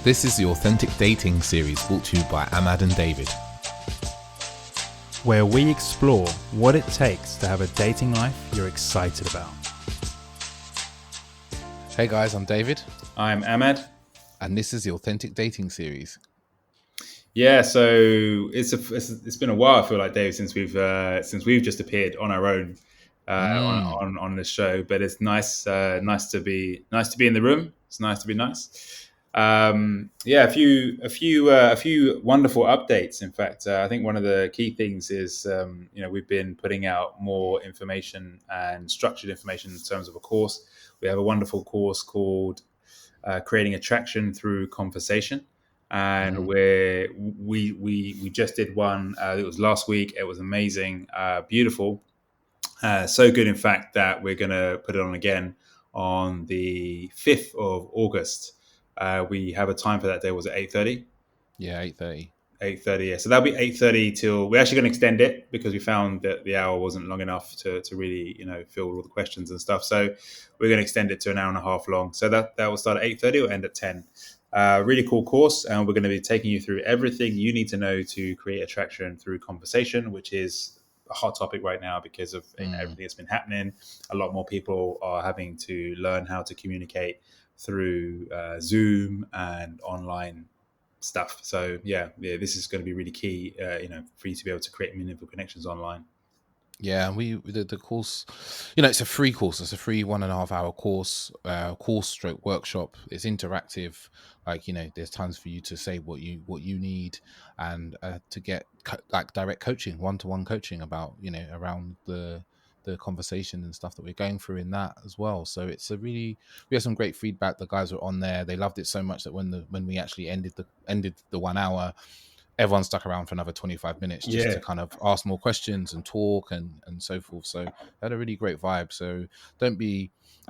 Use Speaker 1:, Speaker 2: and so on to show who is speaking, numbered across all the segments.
Speaker 1: This is the Authentic Dating series brought to you by Ahmad and David,
Speaker 2: where we explore what it takes to have a dating life you're excited about.
Speaker 1: Hey guys, I'm David.
Speaker 3: I'm Ahmad.
Speaker 1: And this is the Authentic Dating series.
Speaker 3: Yeah, so it's been a while, I feel like, Dave, since we've just appeared on our own on this show. But it's nice to be in the room. It's nice to be nice. A few wonderful updates. In fact, I think one of the key things is we've been putting out more information and structured information in terms of a course. We have a wonderful course called Creating Attraction Through Conversation. And we just did one. It was last week. It was amazing, beautiful, so good. In fact, that we're going to put it on again on the 5th of August. We have a time for that day. Was it 8:30?
Speaker 1: Yeah, 8:30.
Speaker 3: 8:30. Yeah. So that'll be 8:30 till. We're actually going to extend it because we found that the hour wasn't long enough to really fill all the questions and stuff. So we're going to extend it to an hour and a half long. So that will start at 8:30 or end at 10. Really cool course, and we're going to be taking you through everything you need to know to create attraction through conversation, which is a hot topic right now because of everything that's been happening. A lot more people are having to learn how to communicate through Zoom and online stuff. So yeah, this is going to be really key, for you to be able to create meaningful connections online.
Speaker 1: Yeah, the course, it's a free course. It's a free 1.5 hour course stroke workshop. It's interactive. There's times for you to say what you need and to get direct coaching, one-to-one coaching about, around the conversation and stuff that we're going through in that as well. So we had some great feedback. The guys were on there. They loved it so much that when we actually ended the 1 hour, everyone stuck around for another 25 minutes just to kind of ask more questions and talk and so forth. So they had a really great vibe. So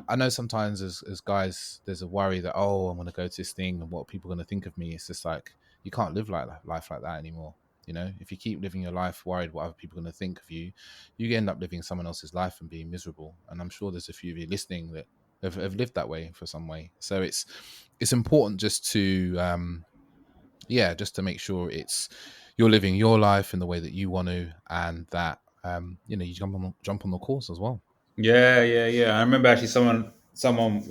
Speaker 1: I know sometimes as guys, there's a worry that, I'm going to go to this thing and what are people going to think of me? It's just like, you can't live life like that anymore. If you keep living your life worried what other people are going to think of you, you end up living someone else's life and being miserable. And I'm sure there's a few of you listening that have lived that way for some way. So it's important just to, just to make sure you're living your life in the way that you want to, and that you jump on the course as well.
Speaker 3: Yeah. I remember actually someone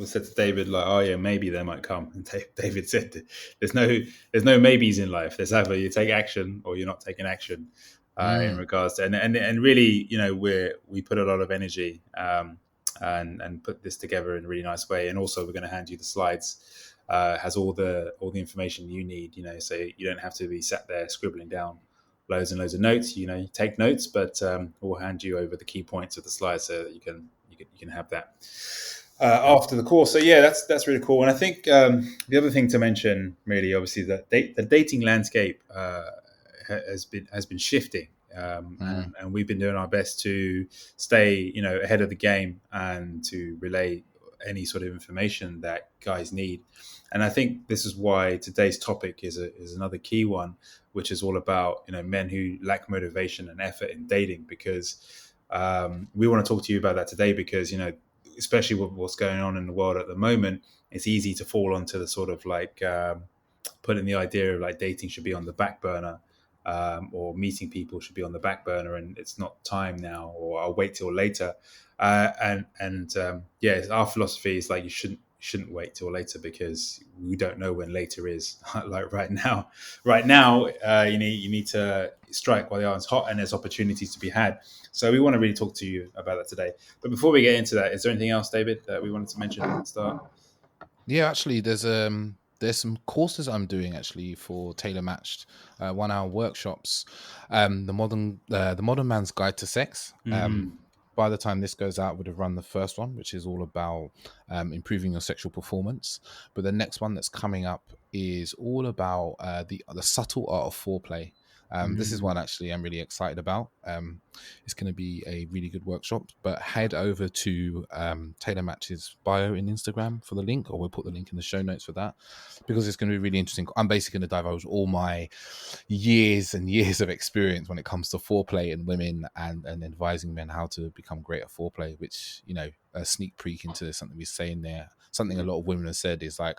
Speaker 3: said to David, like, "Oh yeah, maybe they might come." And David said, "There's no maybes in life. There's either you take action or you're not taking action." In regards to and really, we put a lot of energy and put this together in a really nice way. And also, we're going to hand you the slides. Has all the information you need, so you don't have to be sat there scribbling down loads and loads of notes. You take notes, but we'll hand you over the key points of the slides so that you can have that after the course. So yeah, that's really cool. And I think the other thing to mention, really, obviously, that the dating landscape has been shifting, and we've been doing our best to stay ahead of the game and to relay any sort of information that guys need. And I think this is why today's topic is another key one, which is all about men who lack motivation and effort in dating. Because we want to talk to you about that today, because especially with what's going on in the world at the moment, it's easy to fall onto the sort of like putting the idea of like dating should be on the back burner, or meeting people should be on the back burner, and it's not time now, or I'll wait till later. Our philosophy is like you shouldn't wait till later, because we don't know when later is. Like right now, you need to strike while the iron's hot, and there's opportunities to be had. So we want to really talk to you about that today. But before we get into that, is there anything else, David, that we wanted to mention at the start?
Speaker 1: Yeah, actually, there's some courses I'm doing actually for tailor matched 1 hour workshops. The modern man's guide to sex. By the time this goes out, would have run the first one, which is all about improving your sexual performance. But the next one that's coming up is all about the subtle art of foreplay. This is one actually I'm really excited about. It's going to be a really good workshop, but head over to Taylor Match's bio in Instagram for the link, or we'll put the link in the show notes for that, because it's going to be really interesting. I'm basically going to divulge all my years and years of experience when it comes to foreplay and women, and advising men how to become great at foreplay, which, a sneak peek into something we say in there. Something a lot of women have said is like,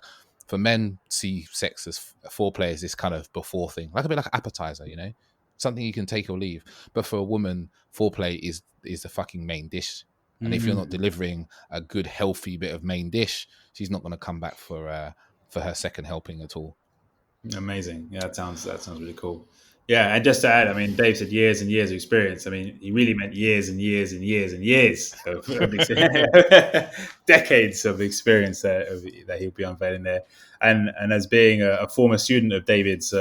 Speaker 1: for men, see sex as foreplay as this kind of before thing, like a bit like an appetizer, something you can take or leave. But for a woman, foreplay is the fucking main dish. And if you're not delivering a good, healthy bit of main dish, she's not going to come back for her second helping at all.
Speaker 3: Amazing. Yeah, that sounds really cool. Yeah, and just to add, I mean, Dave said years and years of experience. I mean, he really meant years and years and years and years of decades of experience that he'll be unveiling there. And as being a former student of David's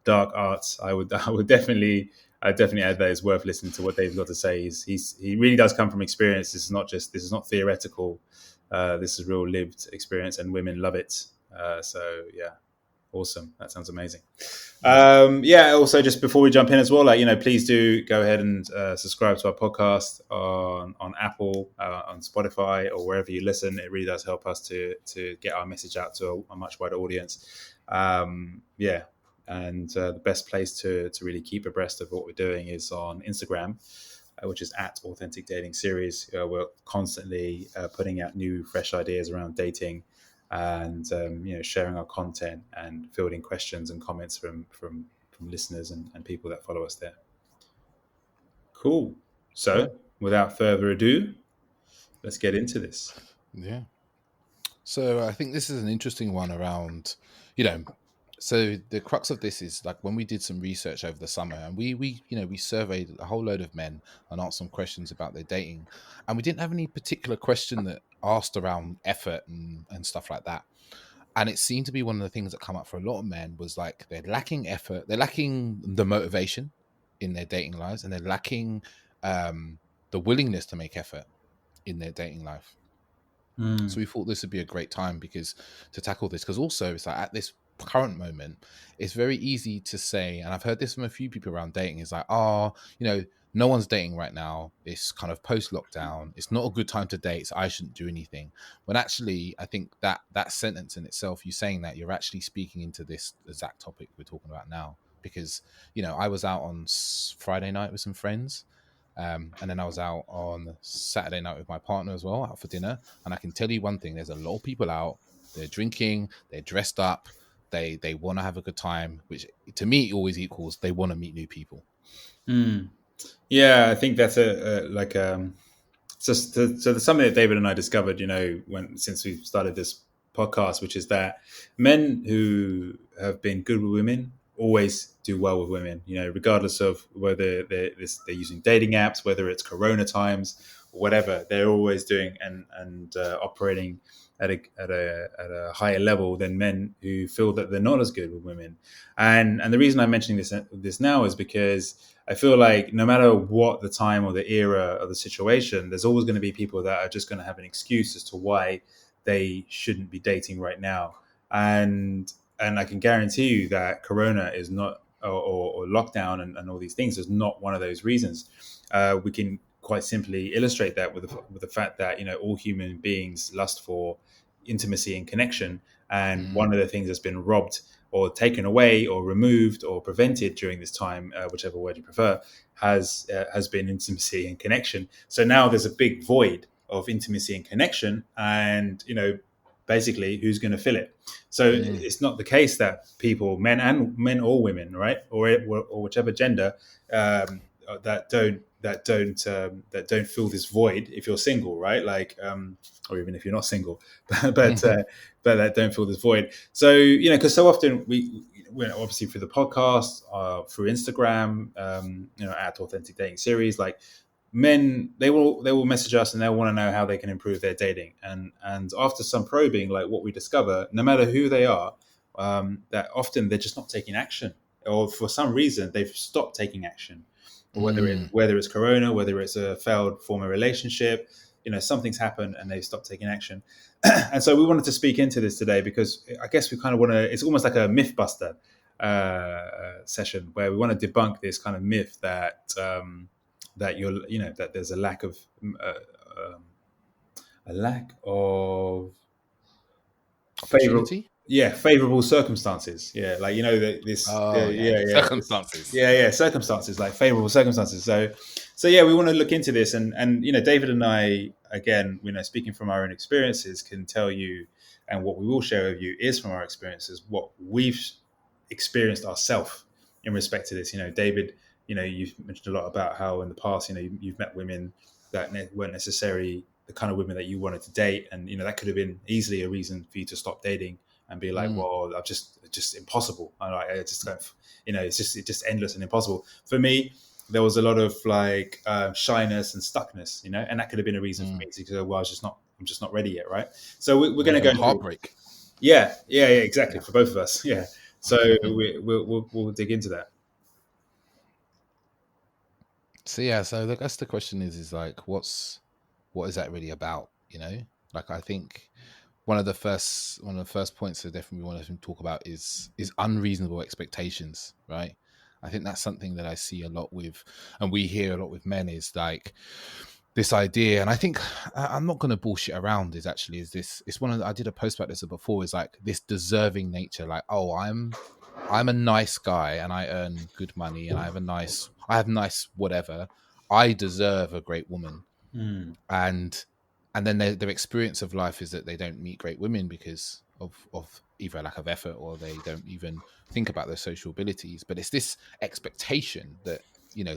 Speaker 3: dark arts, I would definitely add that it's worth listening to what Dave's got to say. He really does come from experience. This is not theoretical. This is real lived experience, and women love it. So yeah. Awesome. That sounds amazing. Also, just before we jump in as well, please do go ahead and subscribe to our podcast on Apple, on Spotify, or wherever you listen. It really does help us to get our message out to a much wider audience. And the best place to really keep abreast of what we're doing is on Instagram, which is at Authentic Dating Series. We're constantly putting out new, fresh ideas around dating, and sharing our content and fielding questions and comments from listeners and people that follow us there. Cool. So without further ado, let's get into this.
Speaker 1: Yeah. So I think this is an interesting one around, so the crux of this is like when we did some research over the summer, and we surveyed a whole load of men and asked some questions about their dating, and we didn't have any particular question that asked around effort and stuff like that. And it seemed to be one of the things that come up for a lot of men was like they're lacking effort, they're lacking the motivation in their dating lives, and they're lacking the willingness to make effort in their dating life. So we thought this would be a great time to tackle this, because also it's like at this current moment, it's very easy to say, and I've heard this from a few people around dating, is like, no one's dating right now. It's kind of post-lockdown. It's not a good time to date, so I shouldn't do anything. When actually, I think that sentence in itself, you saying that, you're actually speaking into this exact topic we're talking about now. Because, I was out on Friday night with some friends, and then I was out on Saturday night with my partner as well, out for dinner. And I can tell you one thing, there's a lot of people out, they're drinking, they're dressed up, they want to have a good time, which to me always equals they want to meet new people.
Speaker 3: Yeah, I think that's so there's something that David and I discovered, since we've started this podcast, which is that men who have been good with women always do well with women, regardless of whether they're using dating apps, whether it's Corona times or whatever. They're always doing and operating at a higher level than men who feel that they're not as good with women. And the reason I'm mentioning this now is because I feel like no matter what the time or the era or the situation, there's always going to be people that are just going to have an excuse as to why they shouldn't be dating right now. And I can guarantee you that Corona is not, or lockdown and all these things is not one of those reasons. We can quite simply illustrate that with the fact that all human beings lust for intimacy and connection, and one of the things that's been robbed or taken away or removed or prevented during this time, whichever word you prefer, has been intimacy and connection. So now there's a big void of intimacy and connection, and basically who's going to fill it? So it's not the case that people, men or women, right, or whichever gender, that don't fill this void if you're single, right? Like, or even if you're not single, but that don't fill this void. So because so often we obviously through the podcast, through Instagram, at Authentic Dating Series, like men, they will message us and they'll want to know how they can improve their dating. And after some probing, like what we discover, no matter who they are, that often they're just not taking action, or for some reason they've stopped taking action. Whether it's Corona, whether it's a failed former relationship, something's happened and they've stopped taking action. And so we wanted to speak into this today because I guess we kind of want to, it's almost like a myth buster session where we want to debunk this kind of myth that that there's a lack of
Speaker 1: opportunity.
Speaker 3: Favorable circumstances. Yeah, like
Speaker 1: circumstances.
Speaker 3: Circumstances, like favorable circumstances. So yeah, we want to look into this, and David and I, again, speaking from our own experiences, can tell you and what we will share with you is from our experiences, what we've experienced ourselves in respect to this. David, you've mentioned a lot about how in the past, you've met women that weren't necessarily the kind of women that you wanted to date, and that could have been easily a reason for you to stop dating and be like, well, it's just impossible. I just kind of, it's just endless and impossible. For me, there was a lot of like shyness and stuckness, and that could have been a reason for me to go, well, I'm just not ready yet, right? So we're going to go into
Speaker 1: heartbreak.
Speaker 3: Yeah, exactly, for both of us. Yeah, so we'll dig into that.
Speaker 1: So yeah, so I guess the question is like, what is that really about? Like I think one of the first points I definitely want to talk about is unreasonable expectations, right? I think that's something that I see a lot with, and we hear a lot with men, is like this idea, and I think I'm not going to bullshit around. It's one of I did a post about this before. Is like this deserving nature, like, oh, I'm a nice guy and I earn good money and I have nice whatever. I deserve a great woman, and then their experience of life is that they don't meet great women because of either a lack of effort or they don't even think about their social abilities. But it's this expectation that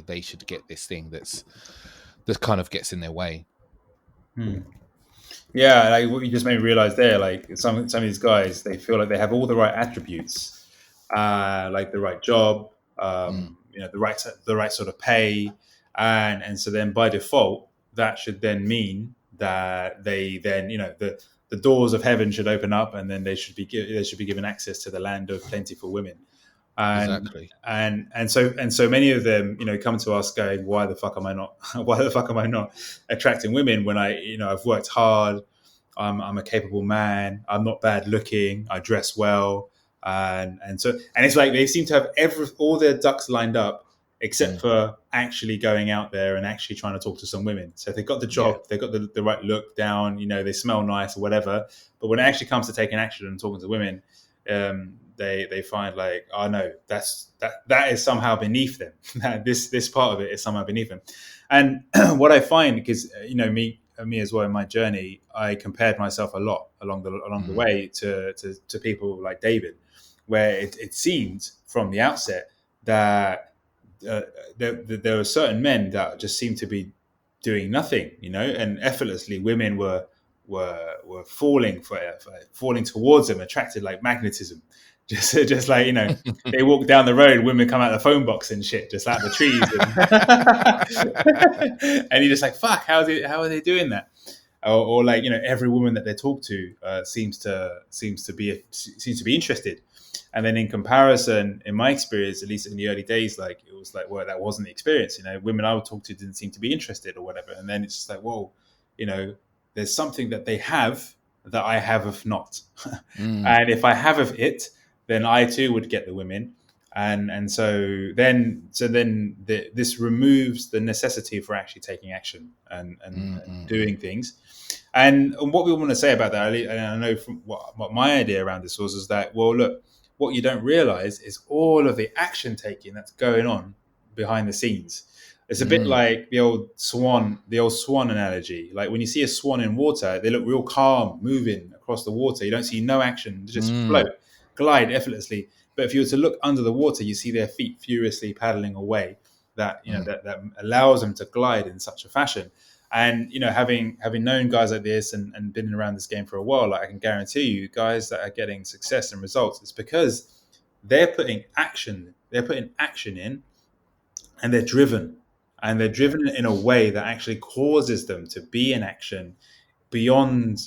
Speaker 1: they should get this thing that kind of gets in their way.
Speaker 3: Yeah, like what you just made me realize there, like some of these guys, they feel like they have all the right attributes, like the right job, the right sort of pay, and so then by default, that should then mean that they then the doors of heaven should open up, and then they should be given access to the land of plentiful women.
Speaker 1: Exactly.
Speaker 3: And so many of them come to us going, why the fuck am I not attracting women when I've worked hard, I'm a capable man, I'm not bad looking, I dress well, and it's like they seem to have all their ducks lined up except for actually going out there and actually trying to talk to some women. So they've got the job, they've got the right look down, they smell nice or whatever, but when it actually comes to taking action and talking to women, they find like, oh no, that is somehow beneath them. this part of it is somehow beneath them. And what I find, because me as well in my journey, I compared myself a lot along the way to people like David, where it seemed from the outset that there were certain men that just seemed to be doing nothing, and effortlessly women were falling towards them, attracted like magnetism. Just like they walk down the road, women come out of the phone box and shit, just out the trees, and you're just like, fuck, how are they doing that? Or like every woman that they talk to seems to be interested. And then in comparison, in my experience, at least in the early days, like it was like, well, that wasn't the experience. Women I would talk to didn't seem to be interested or whatever. And then it's just like, whoa, there's something that they have that I have of not. And if I have of it, then I too would get the women. And so then this removes the necessity for actually taking action and doing things. And what we want to say about that, and I know from what my idea around this was, is that, well, look, what you don't realize is all of the action taking that's going on behind the scenes. It's a bit like the old swan analogy. Like when you see a swan in water, they look real calm, moving across the water. You don't see no action, they just float, glide effortlessly. But if you were to look under the water, you see their feet furiously paddling away. That that allows them to glide in such a fashion. And having known guys like this and been around this game for a while, like I can guarantee you, guys that are getting success and results, it's because they're putting action in, and they're driven in a way that actually causes them to be in action beyond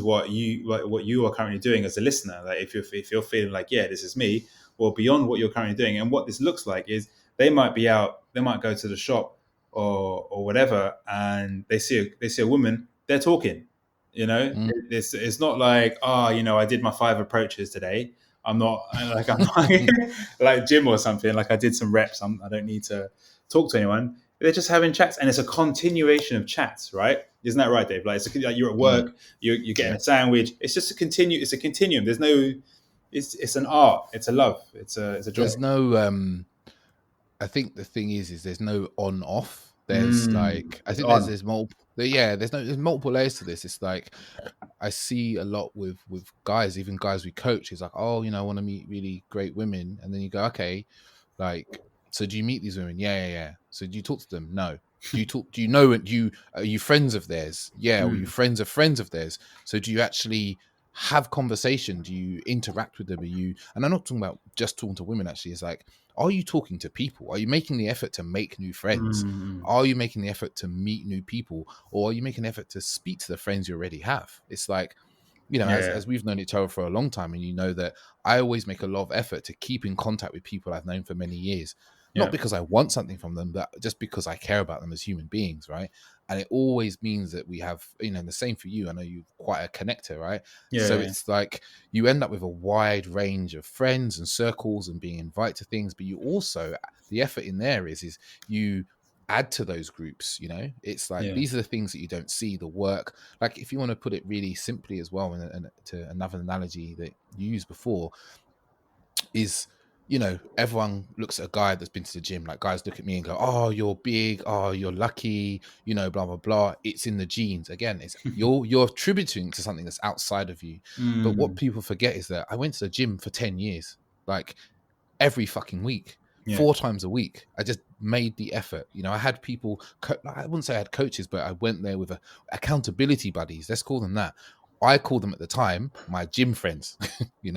Speaker 3: what you are currently doing as a listener. Like if you're feeling like, yeah, this is me, well, beyond what you're currently doing. And what this looks like is they might go to the shop or whatever, and they see a woman, they're talking. It's not like, I did my 5 approaches today. I'm not like gym or something. Like I did some reps. I don't need to talk to anyone. They're just having chats, and it's a continuation of chats, right? Isn't that right, Dave? Like you're at work, you're getting a sandwich. It's just It's a continuum. There's no. It's an art. It's a love. It's a joy.
Speaker 1: There's no. I think the thing is there's no on off. There's like, I
Speaker 3: It's
Speaker 1: think
Speaker 3: on.
Speaker 1: there's multiple, yeah, there's multiple layers to this. It's like, I see a lot with guys, even guys we coach. It's like, oh, I want to meet really great women, and then you go, okay, like, so do you meet these women? Yeah, yeah, yeah. So do you talk to them? No. Do you talk? Do you know? And are you friends of theirs? Yeah. Or you
Speaker 3: Mm,
Speaker 1: friends of theirs? So do you actually have conversation? Do you interact with them? Are you? And I'm not talking about just talking to women. Actually, it's like, are you talking to people? Are you making the effort to make new friends?
Speaker 3: mm,
Speaker 1: Are you making the effort to meet new people, or are you making an effort to speak to the friends you already have? It's like,
Speaker 3: yeah,
Speaker 1: as we've known each other for a long time, and that I always make a lot of effort to keep in contact with people I've known for many years, not
Speaker 3: yeah,
Speaker 1: because I want something from them, but just because I care about them as human beings, right? And it always means that we have, and the same for you. I know you're quite a connector, right? So
Speaker 3: yeah,
Speaker 1: it's like you end up with a wide range of friends and circles and being invited to things, but you also, the effort in there is you add to those groups. It's like,
Speaker 3: yeah,
Speaker 1: these are the things that you don't see, the work. Like, if you want to put it really simply as well, and to another analogy that you used before, is, everyone looks at a guy that's been to the gym. Like, guys look at me and go, oh, you're big, oh, you're lucky, blah blah blah. It's in the genes. Again, it's you're attributing to something that's outside of you. But what
Speaker 3: mm,
Speaker 1: people forget is that I went to the gym for 10 years, like every fucking week,
Speaker 3: yeah,
Speaker 1: 4 times a week. I just made the effort. I had people, I wouldn't say I had coaches, but I went there with accountability buddies. Let's call them that. I called them at the time my gym friends. We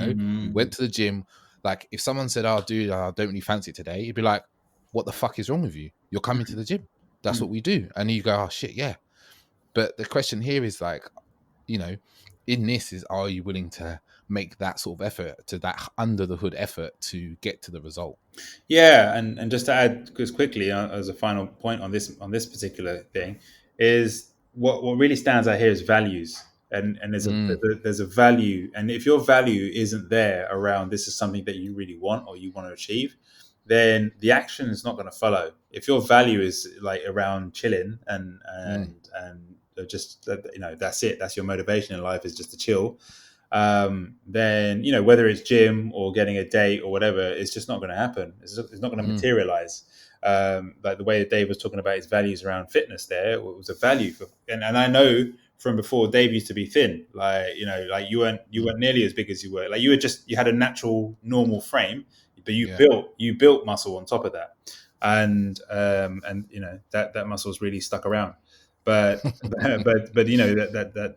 Speaker 1: went
Speaker 3: mm,
Speaker 1: to the gym. Like, if someone said, oh, dude, I don't really fancy it today, you'd be like, what the fuck is wrong with you? You're coming to the gym. That's
Speaker 3: mm.
Speaker 1: what we do. And you go, oh, shit, yeah. But the question here is like, you know, in this is, are you willing to make that sort of effort, to that under the hood effort to get to the result?
Speaker 3: Yeah, and just to add, because quickly as a final point on this particular thing, is what really stands out here is values, and
Speaker 1: Mm,
Speaker 3: there's a value, and if your value isn't there around this is something that you really want or you want to achieve, then the action is not going to follow. If your value is like around chilling
Speaker 1: mm,
Speaker 3: and just that's it, that's your motivation in life is just to chill, then whether it's gym or getting a date or whatever, it's just not going to happen. It's not going to
Speaker 1: mm,
Speaker 3: materialize. Like the way that Dave was talking about his values around fitness, there it was a value for, and I know from before Dave used to be thin, like like you weren't
Speaker 1: mm.
Speaker 3: nearly as big as you were. Like you had a natural normal frame, but you
Speaker 1: Yeah.
Speaker 3: built muscle on top of that, and that muscle's really stuck around. But but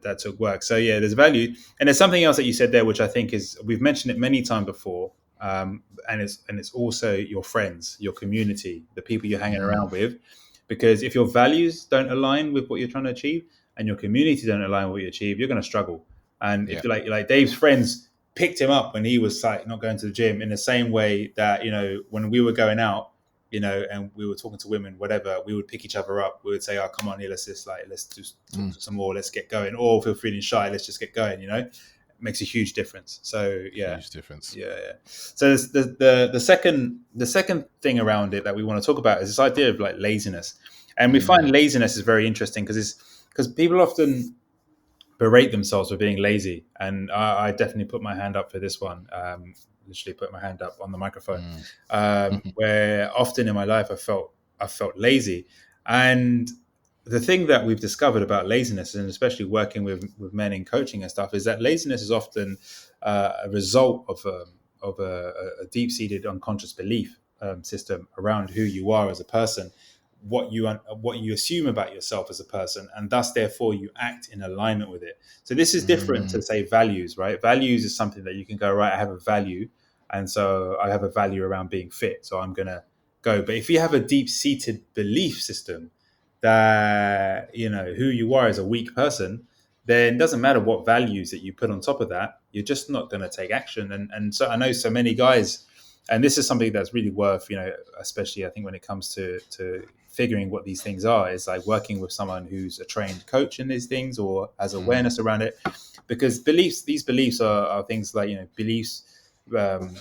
Speaker 3: that took work. So yeah, there's value, and there's something else that you said there, which I think is, we've mentioned it many times before, and it's also your friends, your community, the people you're hanging
Speaker 1: Mm,
Speaker 3: around with, because if your values don't align with what you're trying to achieve, and your community don't align with what you achieve, you're going to struggle. And if
Speaker 1: yeah.
Speaker 3: you're like Dave's friends picked him up when he was like not going to the gym, in the same way that when we were going out, and we were talking to women, whatever, we would pick each other up. We would say, "Oh, come on, here, let's just talk
Speaker 1: Mm.
Speaker 3: to some more. Let's get going." Or if you're feeling shy, let's just get going. It makes a huge difference. So yeah,
Speaker 1: Huge difference.
Speaker 3: yeah, yeah. So the second thing around it that we want to talk about is this idea of like laziness, and we find
Speaker 1: Mm,
Speaker 3: laziness is very interesting because people often berate themselves for being lazy, and I definitely put my hand up for this one. Literally put my hand up on the microphone,
Speaker 1: mm,
Speaker 3: where often in my life I felt lazy, and the thing that we've discovered about laziness, and especially working with men in coaching and stuff, is that laziness is often a result of a deep seated unconscious belief system around who you are as a person, what you assume about yourself as a person, and thus therefore you act in alignment with it. So this is different to
Speaker 1: mm,
Speaker 3: say values, right? Values is something that you can go, right, I have a value, and so I have a value around being fit, so I'm gonna go. But if you have a deep seated belief system that who you are as a weak person, then it doesn't matter what values that you put on top of that, you're just not going to take action. And so I know so many guys, and this is something that's really worth, especially I think when it comes to figuring what these things are, is like working with someone who's a trained coach in these things or has
Speaker 1: mm,
Speaker 3: awareness around it, because these beliefs are things like beliefs, um,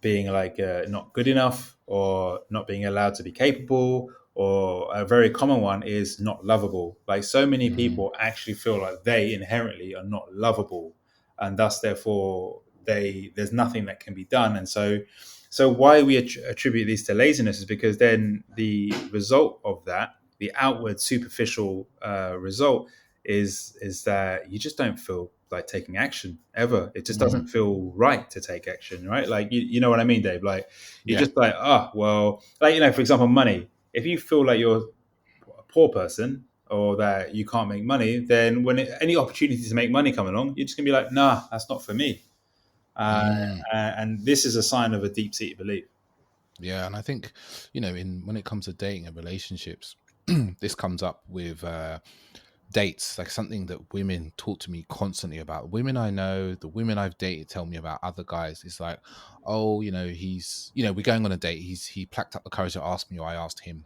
Speaker 3: being like not good enough, or not being allowed to be capable, or a very common one is not lovable. Like, so many
Speaker 1: mm,
Speaker 3: people actually feel like they inherently are not lovable, and thus therefore there's nothing that can be done. And so why we attribute these to laziness is because then the result of that, the outward superficial result, is that you just don't feel like taking action ever. It just doesn't feel right to take action, right? Like you know what I mean, Dave? Like you're
Speaker 1: Yeah.
Speaker 3: just like, oh well, like for example, money. If you feel like you're a poor person or that you can't make money, then when any opportunity to make money come along, you're just gonna be like, nah, that's not for me. Uh,
Speaker 1: Mm.
Speaker 3: and this is a sign of a deep-seated belief.
Speaker 1: Yeah, and I think, in when it comes to dating and relationships, this comes up with dates, like something that women talk to me constantly about. Women I know, the women I've dated tell me about other guys. It's like, oh, he's, we're going on a date. He placked up the courage to ask me, or I asked him.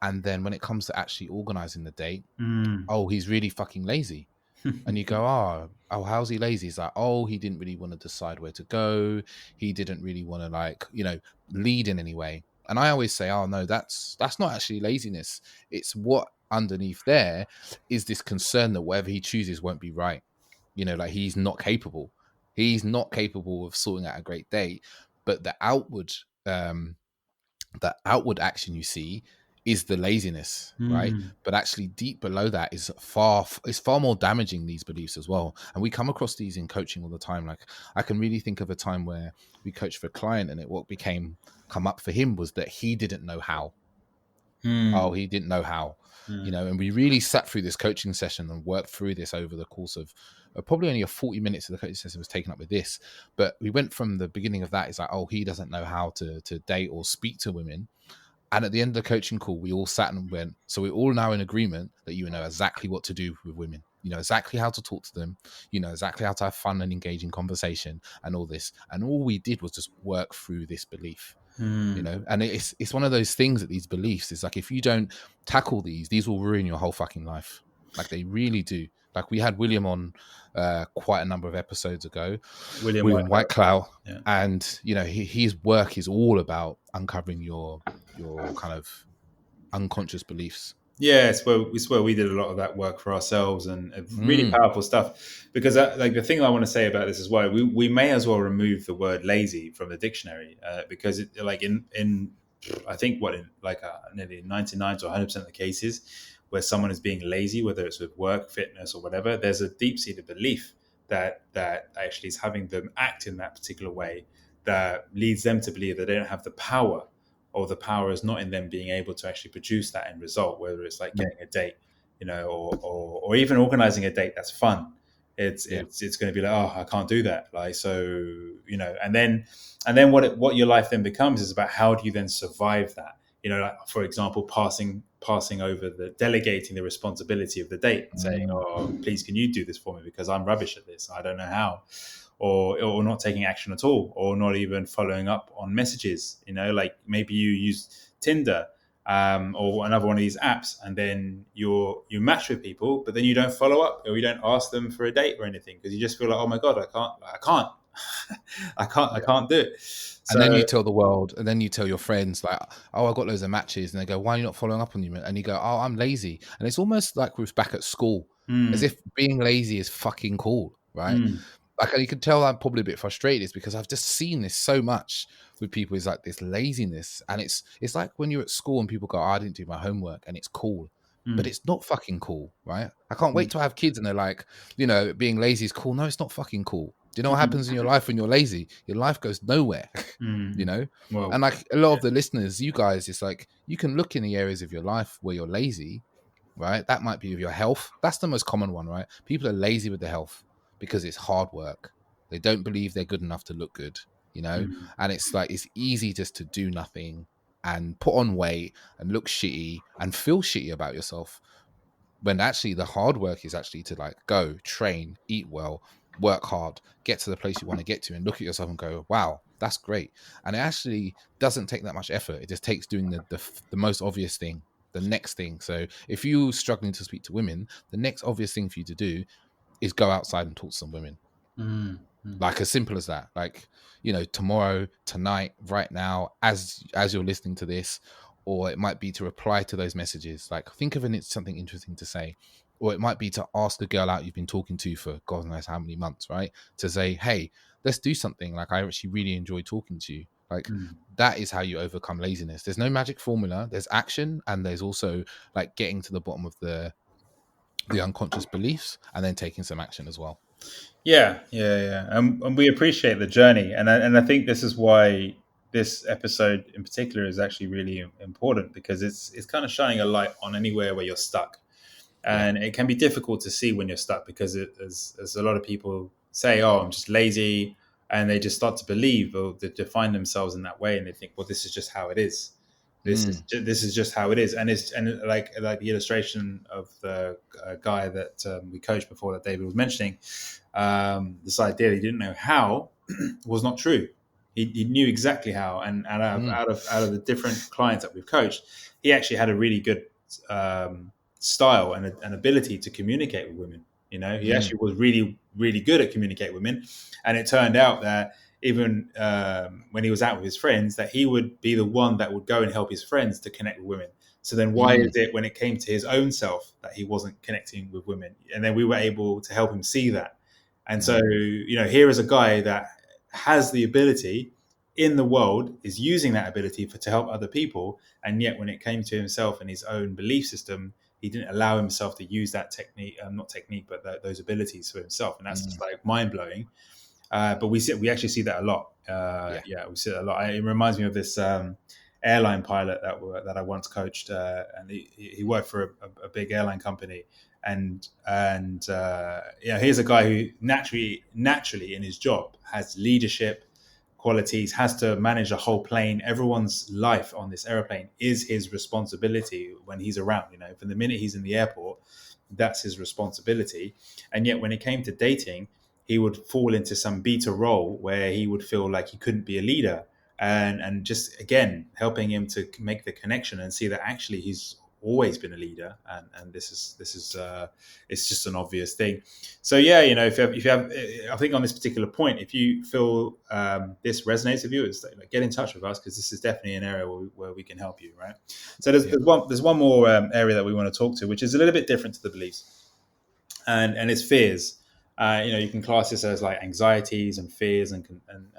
Speaker 1: And then when it comes to actually organizing the date,
Speaker 3: Mm.
Speaker 1: oh, he's really fucking lazy. And you go, how's he lazy? He's like, oh, he didn't really want to decide where to go. He didn't really want to lead in any way. And I always say, oh no, that's not actually laziness. It's what underneath there is this concern that whatever he chooses won't be right. Like he's not capable. He's not capable of sorting out a great date. But um, the outward action you see is the laziness, right?
Speaker 3: Mm.
Speaker 1: But actually deep below that is far more damaging, these beliefs as well. And we come across these in coaching all the time. Like I can really think of a time where we coached for a client, and what became come up for him was that he didn't know how. Oh,
Speaker 3: Mm.
Speaker 1: he didn't know how.
Speaker 3: Mm.
Speaker 1: And we really sat through this coaching session and worked through this over the course of probably only a 40 minutes of the coaching session was taken up with this. But we went from the beginning of that, it's like, oh, he doesn't know how to date or speak to women. And at the end of the coaching call, we all sat and went, so we're all now in agreement that you know exactly what to do with women. You know exactly how to talk to them. You know exactly how to have fun and engaging conversation and all this. And all we did was just work through this belief.
Speaker 3: Mm.
Speaker 1: And it's one of those things that these beliefs is like, if you don't tackle these will ruin your whole fucking life. Like they really do. Like we had William on quite a number of episodes ago,
Speaker 3: William
Speaker 1: William
Speaker 3: White.
Speaker 1: Whitecloud,
Speaker 3: Yeah.
Speaker 1: and his work is all about uncovering your kind of unconscious beliefs.
Speaker 3: Yeah, it's where we did a lot of that work for ourselves, and really
Speaker 1: Mm.
Speaker 3: powerful stuff. Because like the thing I want to say about this is why we may as well remove the word lazy from the dictionary, because it, like in I think nearly 99 to 100% of the cases where someone is being lazy, whether it's with work, fitness, or whatever, there's a deep seated belief that actually is having them act in that particular way that leads them to believe that they don't have the power, or the power is not in them being able to actually produce that end result, whether it's like getting a date, or even organizing a date that's fun. It's
Speaker 1: Yeah.
Speaker 3: it's going to be like, oh, I can't do that. Like, so, and then what your life then becomes is about how do you then survive that? Like, for example, passing over delegating the responsibility of the date, saying,
Speaker 1: Mm.
Speaker 3: oh, please, can you do this for me, because I'm rubbish at this, I don't know how. Or not taking action at all, or not even following up on messages. Like maybe you use Tinder, or another one of these apps, and then you match with people, but then you don't follow up, or you don't ask them for a date or anything, because you just feel like, oh my god, I can't, I can't do it.
Speaker 1: And then
Speaker 3: So
Speaker 1: you tell the world, and then you tell your friends, like, oh, I got loads of matches. And they go, why are you not following up on you? And you go, oh, I'm lazy. And it's almost like we're back at school, as
Speaker 3: mm,
Speaker 1: if being lazy is fucking cool, right?
Speaker 3: mm,
Speaker 1: Like you can tell I'm probably a bit frustrated is because I've just seen this so much with people, is like this laziness. And it's like when you're at school and people go, oh, I didn't do my homework, and it's cool. But
Speaker 3: mm,
Speaker 1: it's not fucking cool, right? I can't
Speaker 3: mm,
Speaker 1: wait to have kids and they're like, being lazy is cool. No, it's not fucking cool. Do you know what
Speaker 3: mm,
Speaker 1: happens in your life when you're lazy? Your life goes nowhere, you
Speaker 3: mm.
Speaker 1: know?
Speaker 3: Well,
Speaker 1: And like a lot of the listeners, you guys, it's like you can look in the areas of your life where you're lazy, right? That might be with your health. That's the most common one, right? People are lazy with their health because it's hard work. They don't believe they're good enough to look good,
Speaker 3: mm,
Speaker 1: and it's like it's easy just to do nothing and put on weight and look shitty and feel shitty about yourself, when actually the hard work is actually to like go train, eat well, work hard, get to the place you want to get to, and look at yourself and go, wow, that's great. And it actually doesn't take that much effort. It just takes doing the most obvious thing, the next thing. So if you're struggling to speak to women, the next obvious thing for you to do is go outside and talk to some women.
Speaker 3: mm, mm,
Speaker 1: Like as simple as that. Like, tomorrow, tonight, right now, as you're listening to this, or it might be to reply to those messages. Like think of something interesting to say. or it might be to ask a girl out you've been talking to for God knows how many months, right? To say, hey, let's do something. Like, I actually really enjoy talking to you. Like, that is how you overcome laziness. There's no magic formula. There's action, and there's also like getting to the bottom of the unconscious beliefs and then taking some action as well.
Speaker 3: Yeah. And we appreciate the journey, and I think this is why this episode in particular is actually really important, because it's kind of shining a light on anywhere where you're stuck.
Speaker 1: Yeah.
Speaker 3: And it can be difficult to see when you're stuck, because as a lot of people say, oh, I'm just lazy, and they just start to believe, or they define themselves in that way, and they think, well, this is just how it is. This is just how it is. And like the illustration of the guy that we coached before, that David was mentioning, this idea that he didn't know how was not true. He knew exactly how, and out of the different clients that we've coached, he actually had a really good style and an ability to communicate with women. You know, he actually was really, really good at communicating with women. And it turned out that even when he was out with his friends, that he would be the one that would go and help his friends to connect with women. So then why is it when it came to his own self that he wasn't connecting with women? And then we were able to help him see that. And so, you know, here is a guy that has the ability in the world, is using that ability to help other people. And yet when it came to himself and his own belief system, he didn't allow himself to use that technique, not technique, but those abilities for himself. And that's just like mind blowing. But we actually see that a lot. We see it a lot. It reminds me of this airline pilot that I once coached, and he worked for a big airline company. And here's a guy who naturally in his job has leadership qualities, has to manage a whole plane. Everyone's life on this airplane is his responsibility when he's around. You know, from the minute he's in the airport, that's his responsibility. And yet when it came to dating, he would fall into some beta role where he would feel like he couldn't be a leader, and just again helping him to make the connection and see that actually he's always been a leader, and this is it's just an obvious thing. So yeah, you know, if you have I think on this particular point, if you feel this resonates with you, it's like, get in touch with us, because this is definitely an area where we can help you, right? So there's one more area that we want to talk to, which is a little bit different to the beliefs, and it's fears. You know, you can class this as like anxieties and fears and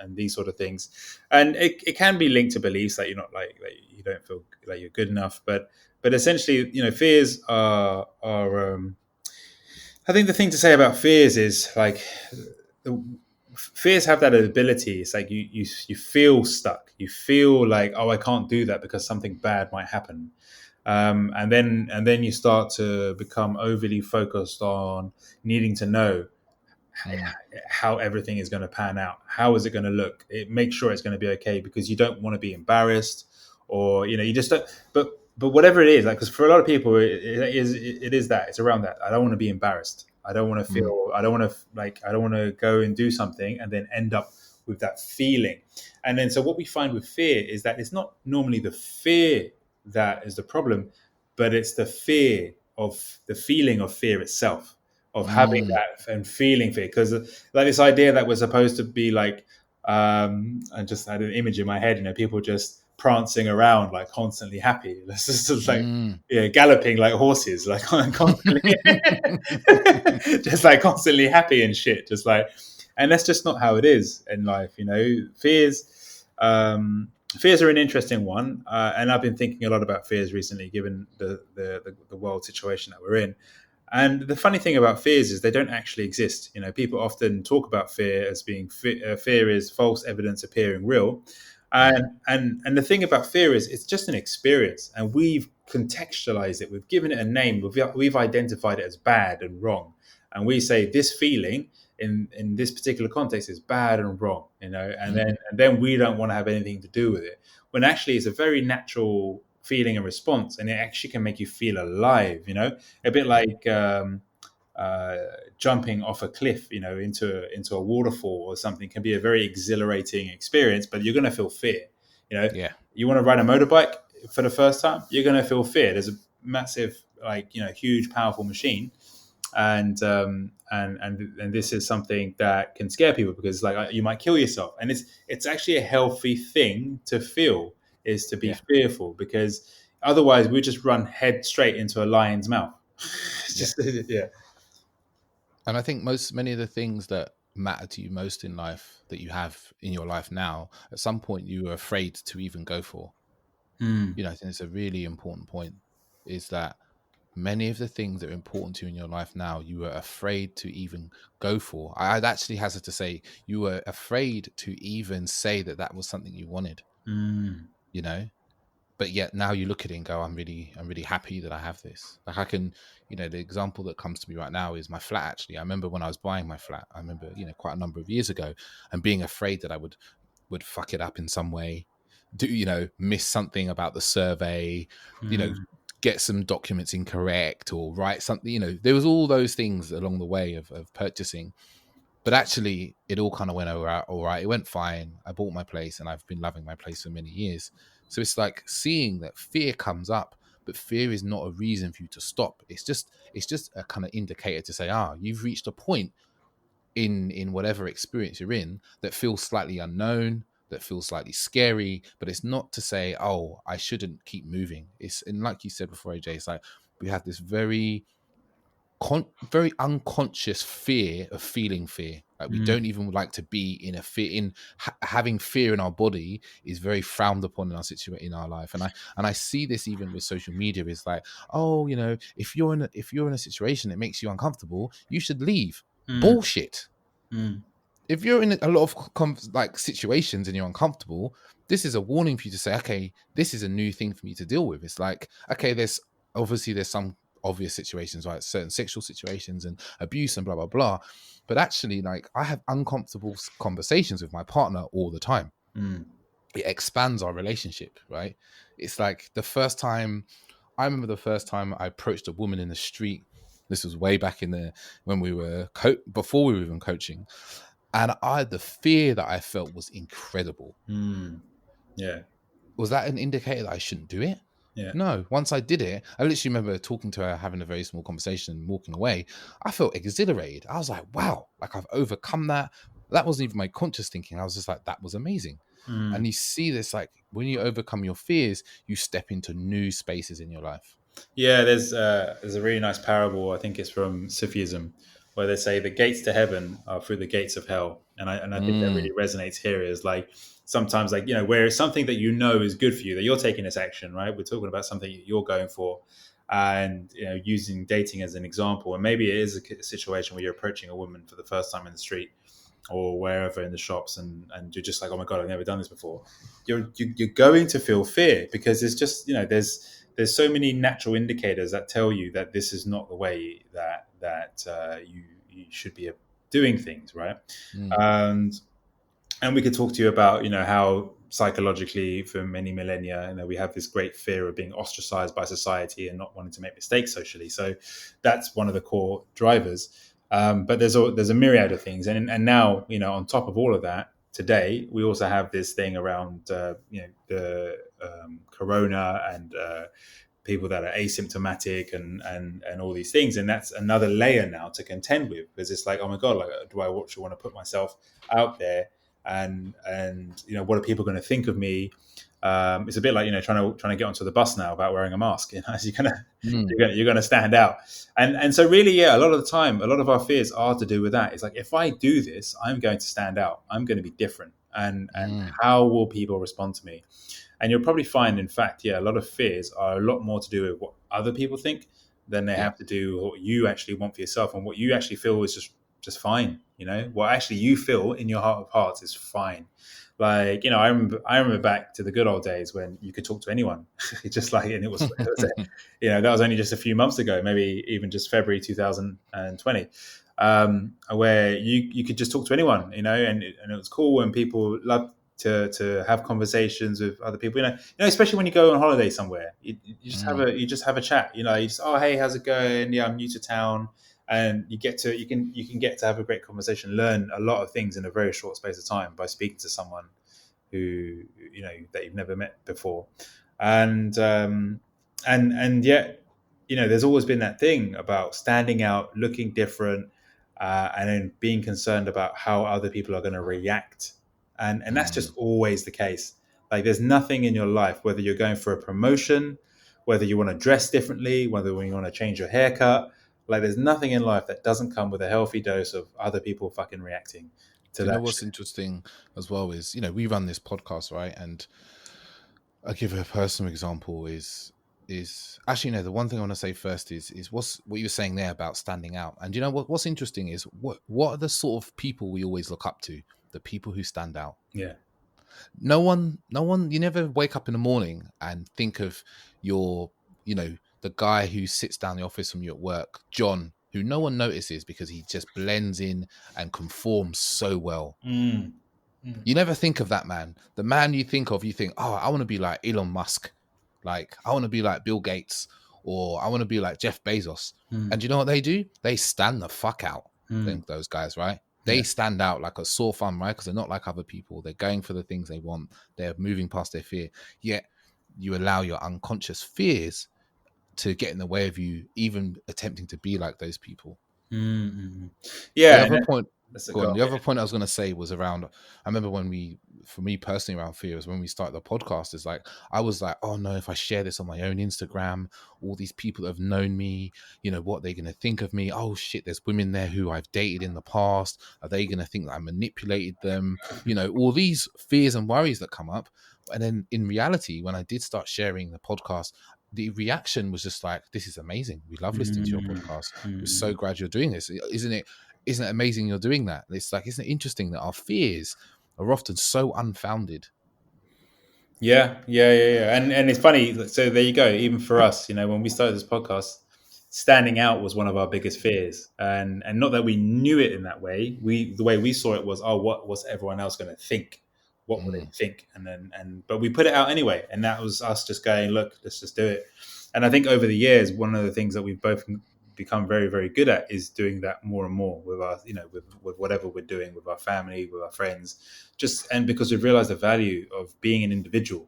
Speaker 3: these sort of things, and it can be linked to beliefs that you're not like you don't feel like you're good enough, but essentially, you know, fears are I think the thing to say about fears is like fears have that ability. It's like you feel stuck, you feel like, oh, I can't do that because something bad might happen. And then you start to become overly focused on needing to know how everything is going to pan out. How is it going to look? Make sure it's going to be okay, because you don't want to be embarrassed, or you know, you just don't. But whatever it is, like, because for a lot of people, it is that it's around that. I don't want to be embarrassed. I don't want to feel. I don't want to I don't want to go and do something and then end up with that feeling. And then so what we find with fear is that it's not normally the fear that is the problem, but it's the fear of the feeling of fear itself, of having that and feeling fear. Because like this idea that we're supposed to be like, I just had an image in my head, you know, people just prancing around like constantly happy. This just like galloping like horses, like constantly, just like constantly happy and shit. Just like, and that's just not how it is in life, you know. Fears are an interesting one, and I've been thinking a lot about fears recently, given the world situation that we're in. And the funny thing about fears is they don't actually exist. You know, people often talk about fear as being fear is false evidence appearing real. And the thing about fear is it's just an experience, and we've contextualized it. We've given it a name. We've identified it as bad and wrong, and we say this feeling in this particular context is bad and wrong. You know, and then we don't want to have anything to do with it, when actually it's a very natural feeling and response, and it actually can make you feel alive. You know, a bit like jumping off a cliff, you know, into a waterfall or something, can be a very exhilarating experience, but you're going to feel fear. You know, you want to ride a motorbike for the first time, you're going to feel fear. There's a massive, like, you know, huge, powerful machine, and this is something that can scare people, because like you might kill yourself, and it's actually a healthy thing to feel, is to be fearful, because otherwise we just run head straight into a lion's mouth. It's
Speaker 1: Yeah.
Speaker 3: just yeah.
Speaker 1: And I think many of the things that matter to you most in life that you have in your life now, at some point you were afraid to even go for.
Speaker 3: Mm,
Speaker 1: I think it's a really important point, is that many of the things that are important to you in your life now, you were afraid to even go for. I'd actually hazard to say you were afraid to even say that that was something you wanted,
Speaker 3: mm,
Speaker 1: you know? But yet now you look at it and go, I'm really happy that I have this. Like I can, the example that comes to me right now is my flat. Actually, I remember when I was buying my flat, I remember, quite a number of years ago, and being afraid that I would fuck it up in some way, miss something about the survey, you know,
Speaker 3: mm,
Speaker 1: get some documents incorrect or write something, there was all those things along the way of purchasing. But actually, it all kind of went over all right. It went fine. I bought my place and I've been loving my place for many years. So it's like seeing that fear comes up, but fear is not a reason for you to stop. It's just a kind of indicator to say, you've reached a point in whatever experience you're in that feels slightly unknown, that feels slightly scary, but it's not to say, oh, I shouldn't keep moving. And like you said before, AJ, it's like we have this very unconscious fear of feeling fear. Like we
Speaker 3: mm,
Speaker 1: don't even like to be in a fear. Having fear in our body is very frowned upon in our situation, in our life. And I see this even with social media. Is like, oh, if you're in a situation that makes you uncomfortable, you should leave.
Speaker 3: mm,
Speaker 1: Bullshit.
Speaker 3: mm,
Speaker 1: If you're in a lot of like situations and you're uncomfortable, this is a warning for you to say, okay, this is a new thing for me to deal with. It's like, okay, there's some obvious situations, right? Certain sexual situations and abuse and blah blah blah. But actually, like, I have uncomfortable conversations with my partner all the time.
Speaker 3: mm,
Speaker 1: It expands our relationship, right? It's like I remember the first time I approached a woman in the street. This was way back when we were before we were even coaching, and the fear that I felt was incredible.
Speaker 3: mm. Yeah,
Speaker 1: Was that an indicator that I shouldn't do it?
Speaker 3: yeah.
Speaker 1: No. Once I did it, I literally remember talking to her, having a very small conversation and walking away. I felt exhilarated. I was like, wow, like I've overcome that. That wasn't even my conscious thinking. I was just like, that was amazing.
Speaker 3: Mm.
Speaker 1: And you see this, like, when you overcome your fears, you step into new spaces in your life.
Speaker 3: Yeah, there's a really nice parable. I think it's from Sufism, where they say the gates to heaven are through the gates of hell, and I think that
Speaker 1: Mm,
Speaker 3: really resonates here. Is like sometimes, like, where it's something that you know is good for you, that you're taking this action, right? We're talking about something you're going for, and using dating as an example, and maybe it is a situation where you're approaching a woman for the first time in the street or wherever in the shops, and you're just like, oh my god, I've never done this before. You're going to feel fear because there's just there's so many natural indicators that tell you that this is not the way that you should be doing things, right?
Speaker 1: mm,
Speaker 3: And we could talk to you about how psychologically for many millennia we have this great fear of being ostracized by society and not wanting to make mistakes socially. So that's one of the core drivers. But there's a myriad of things, and now on top of all of that, today we also have this thing around the corona and people that are asymptomatic and all these things, and that's another layer now to contend with, because it's like, oh my god, like, do I actually want to put myself out there, and what are people going to think of me? It's a bit like trying to get onto the bus now without wearing a mask. So
Speaker 1: mm,
Speaker 3: you're gonna stand out, and so really, yeah, a lot of the time, a lot of our fears are to do with that. It's like, if I do this, I'm going to stand out. I'm going to be different, and
Speaker 1: mm.
Speaker 3: how will people respond to me? And you'll probably find, in fact, yeah, a lot of fears are a lot more to do with what other people think than they
Speaker 1: Yeah.
Speaker 3: have to do with what you actually want for yourself, and what you actually feel is just fine. What actually you feel in your heart of hearts is fine. Like, I remember back to the good old days when you could talk to anyone. It's just like, and that was only just a few months ago, maybe even just February 2020, where you could just talk to anyone, and it was cool when people loved to have conversations with other people, especially when you go on holiday somewhere.
Speaker 1: Mm,
Speaker 3: You just have a chat, you just, oh, hey, how's it going? Yeah, I'm new to town. And you can get to have a great conversation, learn a lot of things in a very short space of time by speaking to someone who that you've never met before. And yet, there's always been that thing about standing out, looking different, and then being concerned about how other people are going to react. And that's just
Speaker 1: mm,
Speaker 3: always the case. Like, there's nothing in your life, whether you're going for a promotion, whether you want to dress differently, whether you want to change your haircut. Like, there's nothing in life that doesn't come with a healthy dose of other people fucking reacting to
Speaker 1: Do you know
Speaker 3: that
Speaker 1: what's
Speaker 3: shit.
Speaker 1: interesting as well is, we run this podcast, right? And I'll give a personal example is actually, the one thing I want to say first is what you were saying there about standing out. And you know what's interesting is what are the sort of people we always look up to? The people who stand out.
Speaker 3: Yeah.
Speaker 1: No one, you never wake up in the morning and think of your, the guy who sits down the office from you at work, John, who no one notices because he just blends in and conforms so well.
Speaker 3: Mm.
Speaker 1: You never think of that man. The man you think of, you think, oh, I want to be like Elon Musk. Like, I want to be like Bill Gates, or I want to be like Jeff Bezos. And you know what they do? They stand the fuck out. Those guys, right? They stand out like a sore thumb, right? Because they're not like other people. They're going for the things they want. They're moving past their fear. Yet you allow your unconscious fears to get in the way of you even attempting to be like those people.
Speaker 3: Mm-hmm.
Speaker 1: The
Speaker 3: Yeah.
Speaker 1: other point,
Speaker 3: Go on.
Speaker 1: the other point I was going to say was around, I remember for me personally around fear is when we started the podcast, is like, I was like, oh no, if I share this on my own Instagram, all these people that have known me, what they're going to think of me. Oh shit, there's women there who I've dated in the past. Are they going to think that I manipulated them? All these fears and worries that come up. And then in reality, when I did start sharing the podcast, the reaction was just like, this is amazing. We love listening to your podcast. We're so glad you're doing this. Isn't it amazing you're doing that? It's like, isn't it interesting that our fears are often so unfounded?
Speaker 3: Yeah. And it's funny. So there you go. Even for us, when we started this podcast, standing out was one of our biggest fears, and not that we knew it in that way. The way we saw it was, oh, what's everyone else going to think? What will they think? But we put it out anyway, and that was us just going, look, let's just do it. And I think over the years, one of the things that we've both become very, very good at is doing that more and more with our, with whatever we're doing with our family, with our friends, and because we've realized the value of being an individual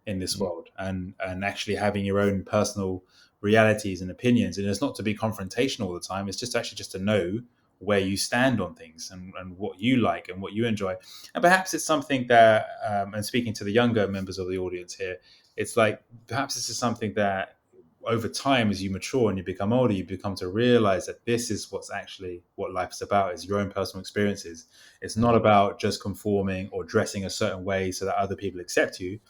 Speaker 3: in this world, and actually having your own personal realities and opinions. And it's not to be confrontational all the time. It's just to know where you stand on things, and what you like and what you enjoy. And perhaps it's something that, and speaking to the younger members of the audience here, it's like, perhaps this is something that over time, as you mature and you become older, you become to realize that this is what life's about, is your own personal experiences. It's not about just conforming or dressing a certain way so that other people accept you,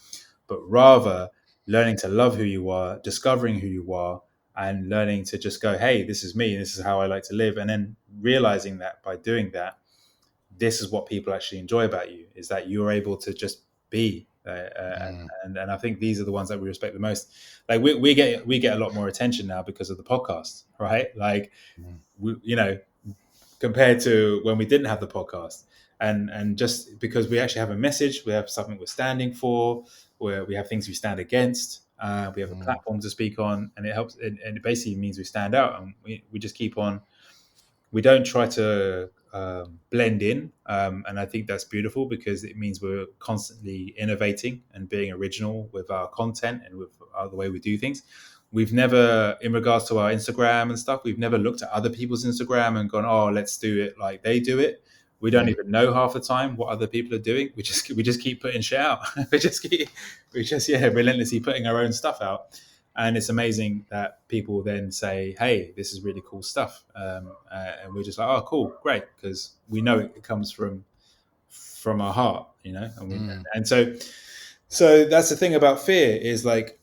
Speaker 3: but rather learning to love who you are, discovering who you are, and learning to just go, hey, this is me, this is how I like to live. And then realizing that by doing that, this is what people actually enjoy about you, is that you're able to just be. And I think these are the ones that we respect the most. Like, we get a lot more attention now because of the podcast, right? Like, compared to when we didn't have the podcast, and just because we actually have a message, we have something we're standing for, where we have things we stand against, we have a platform to speak on, and it helps, and it basically means we stand out, and we just keep on. We don't try to blend in, and I think that's beautiful, because it means we're constantly innovating and being original with our content and with the way we do things. We've never, in regards to our Instagram and stuff, we've never looked at other people's Instagram and gone, oh, let's do it like they do it. We don't even know half the time what other people are doing. We just keep putting shit out. we just relentlessly putting our own stuff out. And it's amazing that people then say, hey, this is really cool stuff. And we're just like, oh, cool, great. Because we know it comes from our heart, And so that's the thing about fear, is like,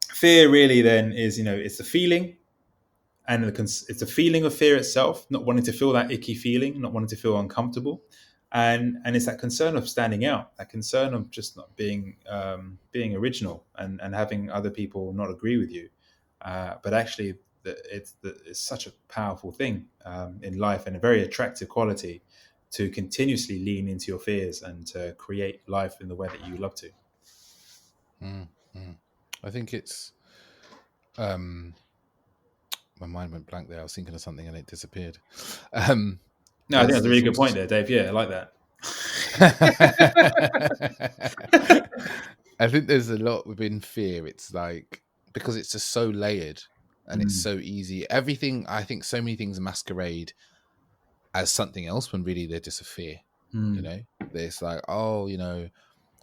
Speaker 3: fear really then is, it's the feeling, and it's a feeling of fear itself, not wanting to feel that icky feeling, not wanting to feel uncomfortable. And it's that concern of standing out, that concern of just not being original, and having other people not agree with you. But actually, it's such a powerful thing in life, and a very attractive quality, to continuously lean into your fears and to create life in the way that you love to.
Speaker 1: I think it's my mind went blank there. I was thinking of something and it disappeared.
Speaker 3: No, I think that's a really good point there, Dave. Yeah, I like that.
Speaker 1: I think there's a lot within fear. It's like, because it's just so layered, and it's so easy. Everything, I think so many things masquerade as something else when really they're just a fear. There's like, oh,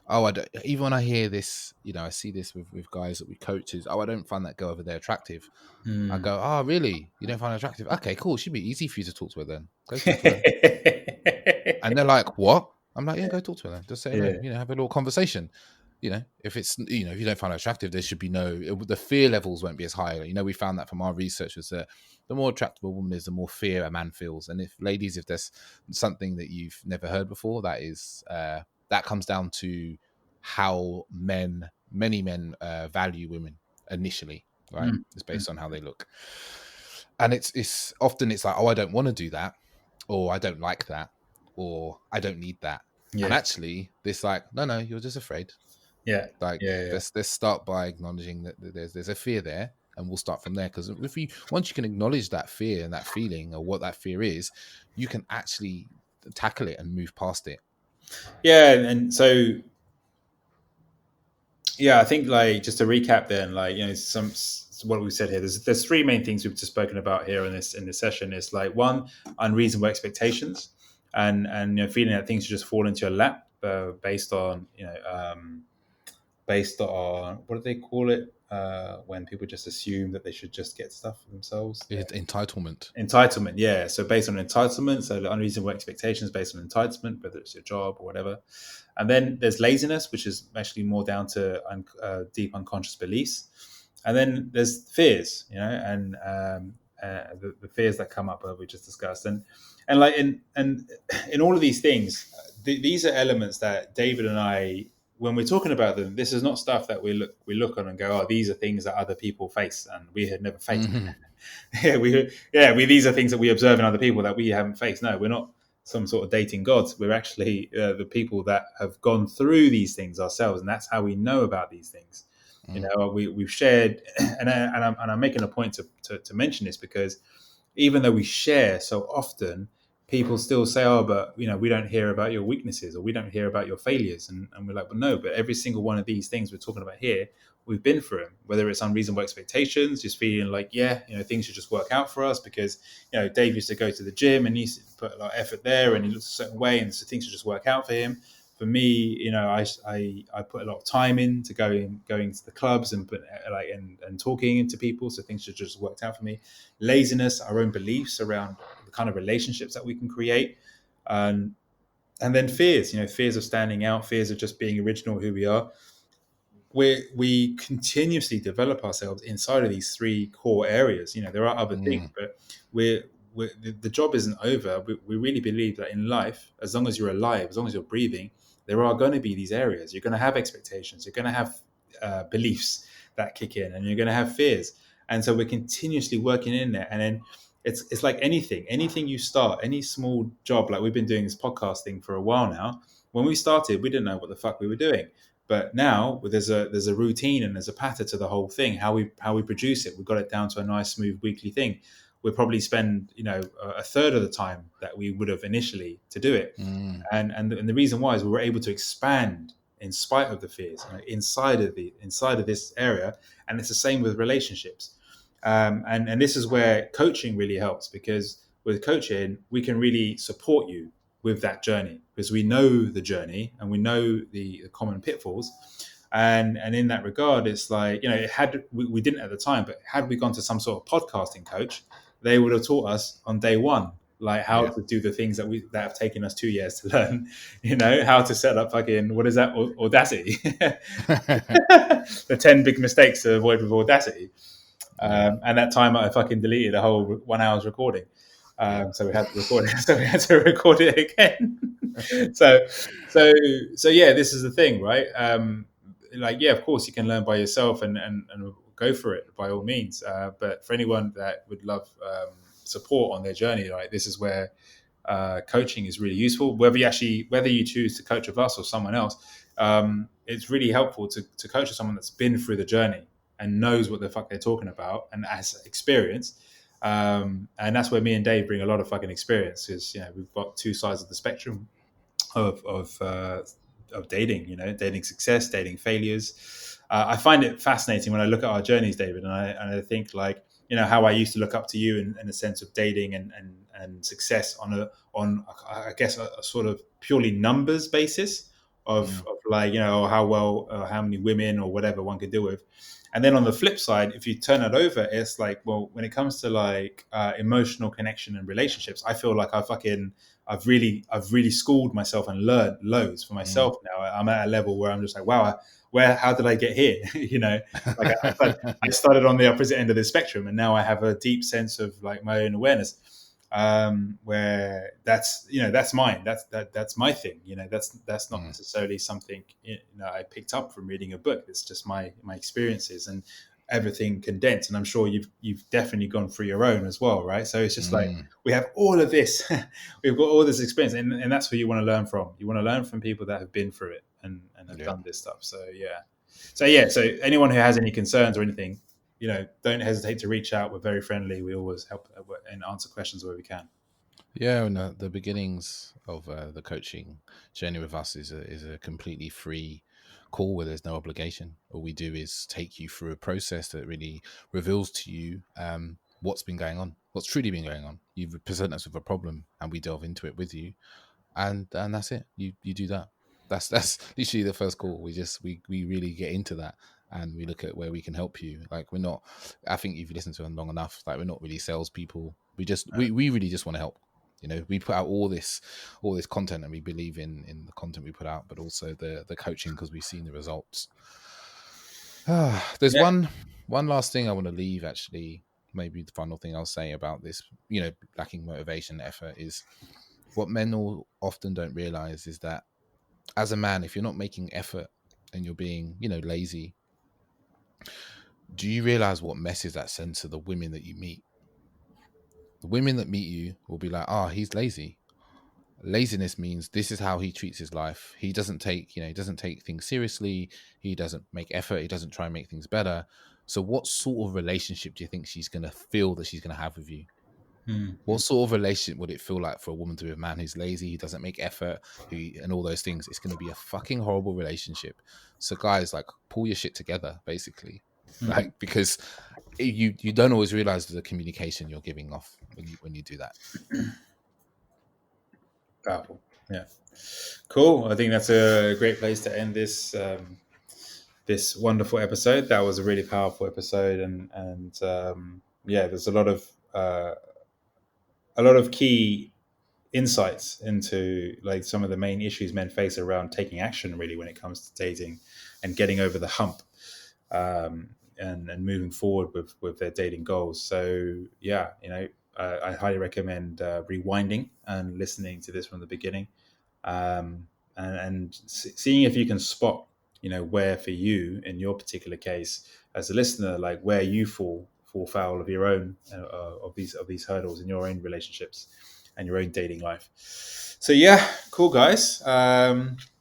Speaker 1: oh, I don't, even when I hear this, I see this with guys that we coach is, oh, I don't find that girl over there attractive. I
Speaker 3: Mm.
Speaker 1: go, oh, really? You don't find her attractive? Okay, cool. It should be easy for you to talk to her then. Go talk to her. And they're like, what? I'm like, yeah, go talk to her then. Just say hello.
Speaker 3: Yeah.
Speaker 1: Have a little conversation. If it's, if you don't find her attractive, there should be the fear levels won't be as high. We found that from our research was that the more attractive a woman is, the more fear a man feels. And if there's something that you've never heard before, that comes down to how many men value women initially, right?
Speaker 3: Mm.
Speaker 1: It's
Speaker 3: Mm.
Speaker 1: based on how they look. And it's often it's like, oh, I don't want to do that, or I don't like that, or I don't need that. And
Speaker 3: Yeah.
Speaker 1: actually, this like, no, you're just afraid.
Speaker 3: Yeah.
Speaker 1: Like,
Speaker 3: Yeah.
Speaker 1: let's start by acknowledging that there's a fear there, and we'll start from there. Because once you can acknowledge that fear and that feeling, or what that fear is, you can actually tackle it and move past it.
Speaker 3: Yeah. And so, yeah, I think like just to recap, then, like, what we said here. There's three main things we've just spoken about here in this session. Is like, one, unreasonable expectations, and feeling that things should just fall into your lap based on what do they call it when people just assume that they should just get stuff for themselves.
Speaker 1: It's entitlement.
Speaker 3: Entitlement, yeah. So based on entitlement, so the unreasonable expectations based on entitlement, whether it's your job or whatever. And then there's laziness, which is actually more down to deep unconscious beliefs. And then there's fears, and the fears that come up we just discussed. And like in all of these things, these are elements that David and I, when we're talking about them, this is not stuff that we look on and go, oh, these are things that other people face and we had never faced.
Speaker 1: Mm-hmm.
Speaker 3: These are things that we observe in other people that we haven't faced. No, we're not some sort of dating gods. We're actually the people that have gone through these things ourselves, and that's how we know about these things. We've shared, and I'm making a point to mention this because even though we share so often, people still say, oh, but we don't hear about your weaknesses, or we don't hear about your failures. And we're like, well, no, but every single one of these things we're talking about here, we've been through them, whether it's unreasonable expectations, just feeling like, things should just work out for us because, Dave used to go to the gym and he used to put a lot of effort there and he looks a certain way. And so things should just work out for him. For me, I put a lot of time into going to the clubs and and talking to people, so things should just worked out for me. Laziness, our own beliefs around the kind of relationships that we can create, and then fears. Fears of standing out, fears of just being original, who we are. We continuously develop ourselves inside of these three core areas. There are other things, but the job isn't over. We really believe that in life, as long as you're alive, as long as you're breathing, there are going to be these areas. You're going to have expectations. You're going to have beliefs that kick in, and you're going to have fears. And so we're continuously working in there. And then it's like anything you start, any small job, like we've been doing this podcasting for a while now. When we started, we didn't know what the fuck we were doing. But now there's a routine and there's a pattern to the whole thing. How we produce it, we've got it down to a nice, smooth weekly thing. We'll probably spend a third of the time that we would have initially to do it. And the reason why is we were able to expand in spite of the fears, inside of this area. And it's the same with relationships. And this is where coaching really helps, because with coaching we can really support you with that journey, because we know the journey and we know the common pitfalls. And in that regard, it's like, we didn't at the time, but had we gone to some sort of podcasting coach, they would have taught us on day one, like how to do the things that have taken us 2 years to learn, how to set up fucking, what is that, Audacity, the 10 big mistakes to avoid with Audacity. And that time I fucking deleted a whole 1 hour's recording. So we had to record it. So we had to record it again. so yeah, this is the thing, right? Of course you can learn by yourself and go for it by all means. But for anyone that would love support on their journey, like, this is where coaching is really useful. Whether you choose to coach with us or someone else, it's really helpful to coach with someone that's been through the journey and knows what the fuck they're talking about and has experience. And that's where me and Dave bring a lot of fucking experience, because we've got two sides of the spectrum of dating, dating success, dating failures. I find it fascinating when I look at our journeys, David, and I think, like, how I used to look up to you in a sense of dating and success on I guess a sort of purely numbers basis of like, or how well, how many women or whatever one could deal with. And then on the flip side, if you turn it over, it's like, well, when it comes to like emotional connection and relationships, I feel like I've really schooled myself and learned loads for myself now. I'm at a level where I'm just like, wow, how did I get here? Like I started on the opposite end of the spectrum, and now I have a deep sense of like my own awareness, where that's mine. That's my thing. That's not necessarily something I picked up from reading a book. It's just my experiences and everything condensed. And I'm sure you've definitely gone through your own as well, right? So it's just like we have all of this, we've got all this experience, and that's what you want to learn from. You want to learn from people that have been through it and have done this stuff. So so anyone who has any concerns or anything, don't hesitate to reach out. We're very friendly. We always help and answer questions where we can.
Speaker 1: Yeah, and the beginnings of the coaching journey with us is a completely free call where there's no obligation. All we do is take you through a process that really reveals to you what's been going on, what's truly been going on. You present us with a problem, and we delve into it with you, and that's it. You do that. That's literally the first call. We really get into that, and we look at where we can help you. Like, we're not. I think if you listen to them long enough, like, we're not really salespeople. We really just want to help. We put out all this content, and we believe in the content we put out, but also the coaching, because we've seen the results. There's one last thing I want to leave, actually. Maybe the final thing I'll say about this, lacking motivation, effort, is what men often don't realize is that as a man, if you're not making effort and you're being, lazy, do you realize what message that sends to the women that you meet? The women that meet you will be like, he's lazy. Laziness means this is how he treats his life. He doesn't take, he doesn't take things seriously. He doesn't make effort. He doesn't try and make things better. So what sort of relationship do you think she's going to feel that she's going to have with you? What sort of relationship would it feel like for a woman to be with a man who's lazy, who doesn't make effort, and all those things? It's going to be a fucking horrible relationship. So guys, like, pull your shit together, basically. Like, because you don't always realize the communication you're giving off when you do that.
Speaker 3: Powerful. Yeah. Cool. I think that's a great place to end this this wonderful episode. That was a really powerful episode, and there's a lot of key insights into like some of the main issues men face around taking action, really, when it comes to dating and getting over the hump, and moving forward with their dating goals. So I highly recommend rewinding and listening to this from the beginning, and seeing if you can spot, where for you in your particular case as a listener, like where you fall foul of your own of these hurdles in your own relationships and your own dating life. So cool, guys. I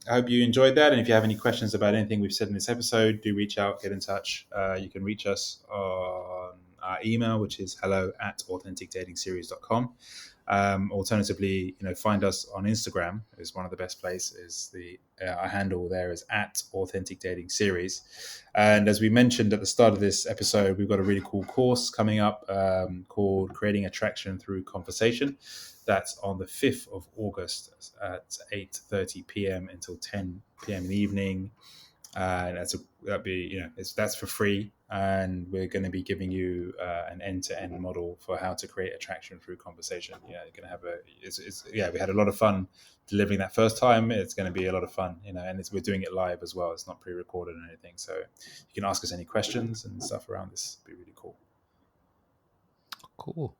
Speaker 3: hope you enjoyed that, and if you have any questions about anything we've said in this episode, do reach out, get in touch. You can reach us on our email, which is hello@authenticdatingseries.com. Alternatively, find us on Instagram is one of the best places. Our handle there is @authenticdatingseries. And as we mentioned at the start of this episode, we've got a really cool course coming up called Creating Attraction Through Conversation. That's on the 5th of August at 8:30 p.m. until 10 p.m. in the evening. That's for free, and we're going to be giving you an end-to-end model for how to create attraction through conversation. You're going to have we had a lot of fun delivering that first time. It's going to be a lot of fun, and we're doing it live as well. It's not pre-recorded or anything, so you can ask us any questions and stuff around this. It'd be really cool.
Speaker 1: Cool.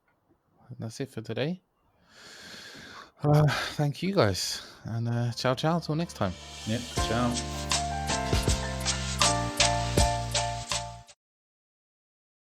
Speaker 1: And that's it for today. Thank you, guys, and ciao till next time.
Speaker 3: Yeah, ciao.